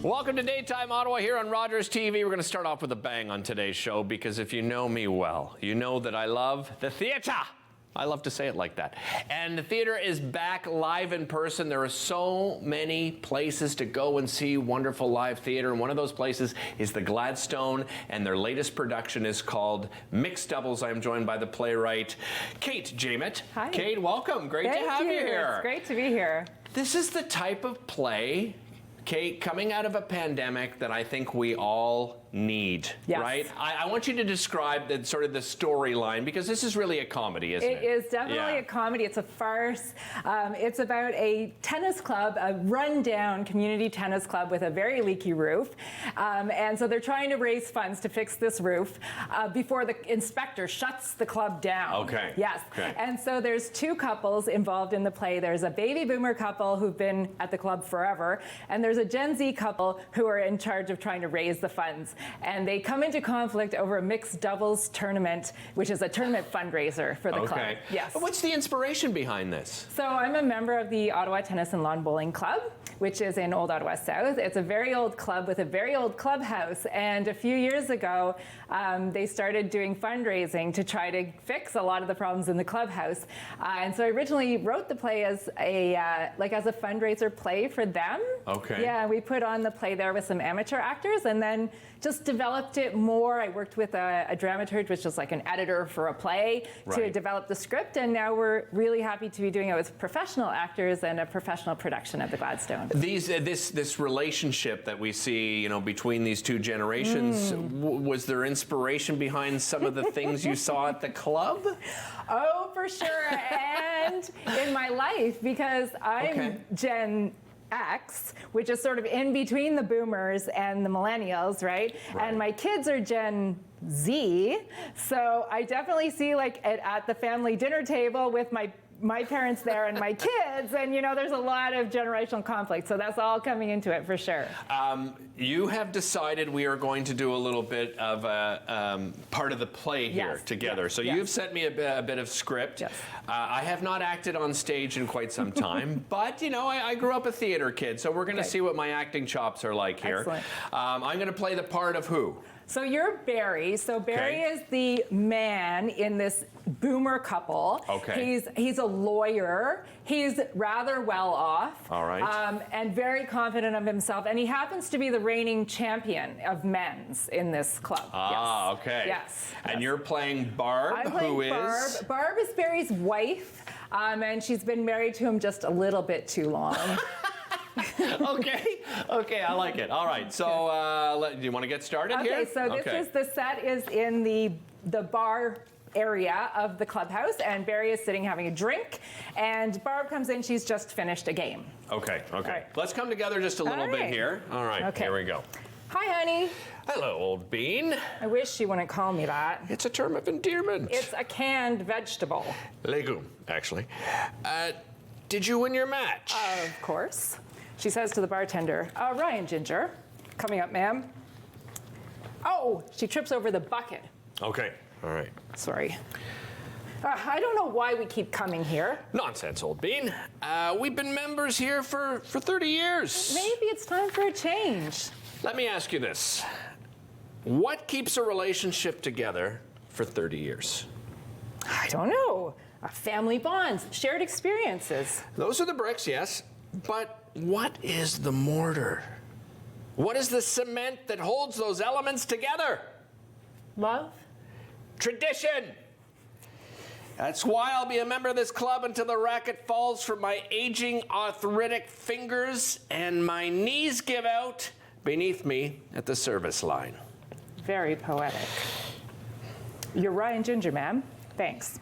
Welcome to Daytime Ottawa here on Rogers TV. We're going to start off with a bang on today's show because if you know me well, you know that I love the theatre. I love to say it like that. And the theater is back live in person. There are so many places to go and see wonderful live theater. And one of those places is the Gladstone. And their latest production is called Mixed Doubles. I am joined by the playwright Kate Jaimet. Hi. Kate, welcome. Great to have you here. It's great to be here. This is the type of play, Kate, coming out of a pandemic that I think we all need, yes. Right? I want you to describe the sort of the storyline because this is really a comedy, isn't it? It is definitely a comedy. It's a farce. It's about a tennis club, a rundown community tennis club with a very leaky roof. And so they're trying to raise funds to fix this roof before the inspector shuts the club down. Okay. Yes. Okay. And so there's two couples involved in the play. There's a baby boomer couple who've been at the club forever, and there's a Gen Z couple who are in charge of trying to raise the funds. And they come into conflict over a mixed doubles tournament, which is a tournament fundraiser for the club. Yes. But what's the inspiration behind this? So I'm a member of the Ottawa Tennis and Lawn Bowling Club, which is in Old Ottawa South. It's a very old club with a very old clubhouse. And a few years ago, they started doing fundraising to try to fix a lot of the problems in the clubhouse. And so I originally wrote the play as a as a fundraiser play for them. Okay. Yeah, we put on the play there with some amateur actors and then just developed it more. I worked with a dramaturg, which is like an editor for a play, to develop the script. And now we're really happy to be doing it with professional actors and a professional production at the Gladstone. This relationship that we see, you know, between these two generations, was there inspiration behind some of the things you saw at the club? Oh, for sure. And in my life, because I'm Gen X, which is sort of in between the boomers and the millennials, right? And my kids are Gen Z, so I definitely see like at the family dinner table with my parents there and my kids, and you know, there's a lot of generational conflict, so that's all coming into it for sure. You have decided we are going to do a little bit of a part of the play here together. Yes, so you've sent me a bit of script. Yes. I have not acted on stage in quite some time, but you know, I grew up a theater kid, so we're going to see what my acting chops are like here. Excellent. I'm going to play the part of who? So you're Barry. So Barry is the man in this boomer couple. Okay. He's a lawyer. He's rather well off. All right. And very confident of himself. And he happens to be the reigning champion of men's in this club. Ah, okay. Yes. And you're playing Barb, I'm playing who Barb. is? Barb is Barry's wife. And she's been married to him just a little bit too long. Okay, I like it. All right, so do you want to get started here? Okay, so this is the set is in the bar area of the clubhouse, and Barry is sitting having a drink, and Barb comes in. She's just finished a game. Okay. Right. Let's come together just a little bit here. All right, here we go. Hi, honey. Hello, old bean. I wish she wouldn't call me that. It's a term of endearment. It's a canned vegetable. Legume, actually. Did you win your match? Of course. She says to the bartender, Ryan Ginger. Coming up, ma'am. Oh, she trips over the bucket. Okay, all right. Sorry. I don't know why we keep coming here. Nonsense, old bean. We've been members here for 30 years. Maybe it's time for a change. Let me ask you this. What keeps a relationship together for 30 years? I don't know. Family bonds, shared experiences. Those are the bricks, yes. But what is the mortar? What is the cement that holds those elements together? Love? Tradition. That's why I'll be a member of this club until the racket falls from my aging arthritic fingers and my knees give out beneath me at the service line. Very poetic. You're Ryan Ginger, ma'am. Thanks.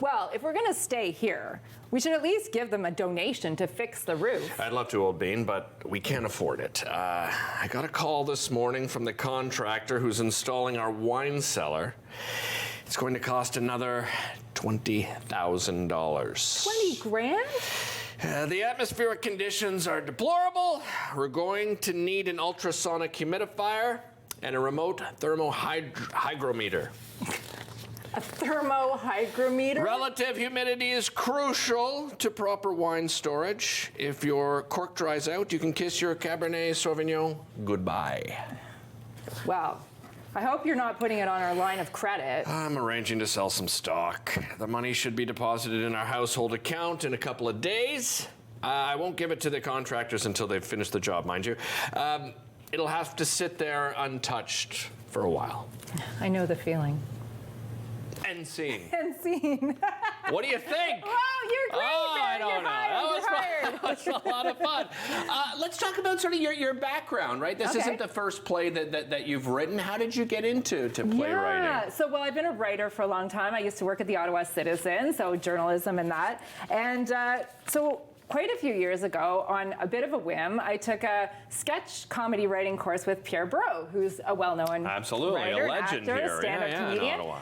Well, if we're going to stay here, we should at least give them a donation to fix the roof. I'd love to, old bean, but we can't afford it. I got a call this morning from the contractor who's installing our wine cellar. It's going to cost another $20,000. 20 grand? The atmospheric conditions are deplorable. We're going to need an ultrasonic humidifier and a remote thermohygrometer. A thermohygrometer. Relative humidity is crucial to proper wine storage. If your cork dries out, you can kiss your Cabernet Sauvignon goodbye. Wow. I hope you're not putting it on our line of credit. I'm arranging to sell some stock. The money should be deposited in our household account in a couple of days. I won't give it to the contractors until they've finished the job, mind you. It'll have to sit there untouched for a while. I know the feeling. End scene. And scene. What do you think? Wow, you're great, Oh, man. I don't You're know. hired. That was a lot of fun. Let's talk about sort of your background, right? This Okay. isn't the first play that you've written. How did you get into playwriting? Yeah, so I've been a writer for a long time. I used to work at the Ottawa Citizen, so journalism and that. And so quite a few years ago, on a bit of a whim, I took a sketch comedy writing course with Pierre Bro, who's a well-known Absolutely, writer, a legend actor, here. stand-up in comedian. Ottawa.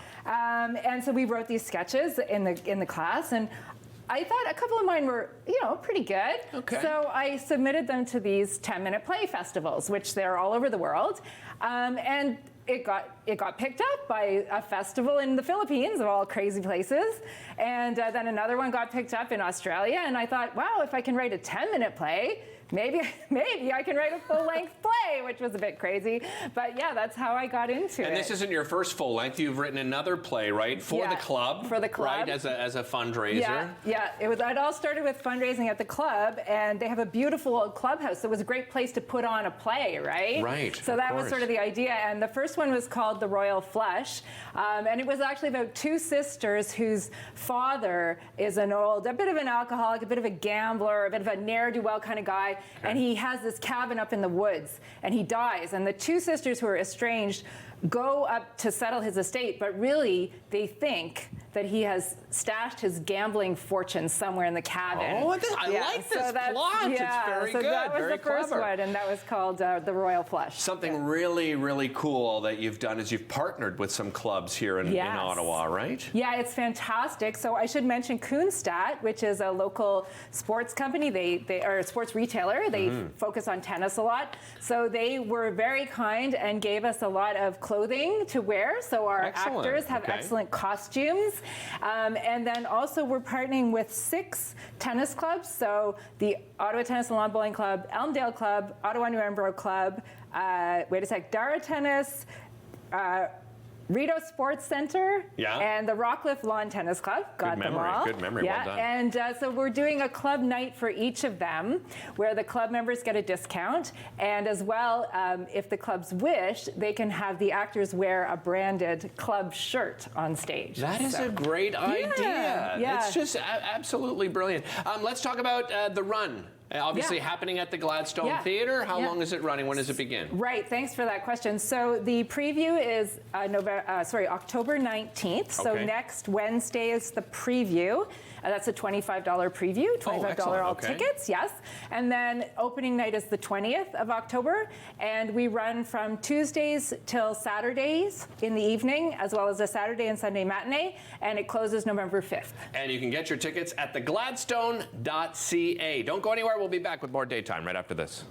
And so we wrote these sketches in the class, and I thought a couple of mine were, pretty good. Okay. So I submitted them to these 10-minute play festivals, which they're all over the world. And it got picked up by a festival in the Philippines, of all crazy places. And then another one got picked up in Australia. And I thought, wow, if I can write a 10-minute play, maybe I can write a full-length play, which was a bit crazy. But yeah, that's how I got into it. And this isn't your first full length. You've written another play, right? For the club. For the club. Right, as a fundraiser. Yeah. It all started with fundraising at the club, and they have a beautiful old clubhouse. So it was a great place to put on a play, right? Right. So that was sort of the idea. And the first one was called The Royal Flush. And it was actually about two sisters whose father is a bit of an alcoholic, a bit of a gambler, a bit of a ne'er-do-well kind of guy. And he has this cabin up in the woods, and he dies. And the two sisters who are estranged go up to settle his estate, but really they think that he has stashed his gambling fortune somewhere in the cabin. I like this plot. It's very good, that was very the first clever. one, and that was called The Royal Flush. Something really, really cool that you've done is you've partnered with some clubs here in Ottawa, right? Yeah, it's fantastic. So I should mention Kuhnstadt, which is a local sports company. They are a sports retailer. They focus on tennis a lot. So they were very kind and gave us a lot of clothing to wear. So our actors have excellent costumes. And then also we're partnering with 6 tennis clubs. So the Ottawa Tennis and Lawn Bowling Club, Elmdale Club, Ottawa New Edinburgh Club, Dara Tennis, Rideau Sports Center, and the Rockcliffe Lawn Tennis Club. Got them all. Good memory. Well done. And so we're doing a club night for each of them, where the club members get a discount, and as well, if the clubs wish, they can have the actors wear a branded club shirt on stage. That is a great idea. Yeah. It's just absolutely brilliant. Let's talk about the run. Obviously happening at the Gladstone Theatre. How long is it running? When does it begin? Right, thanks for that question. So the preview is October 19th. So next Wednesday is the preview. That's a $25 preview, $25 all tickets, yes. And then opening night is the 20th of October. And we run from Tuesdays till Saturdays in the evening, as well as a Saturday and Sunday matinee. And it closes November 5th. And you can get your tickets at thegladstone.ca. Don't go anywhere. We'll be back with more Daytime right after this.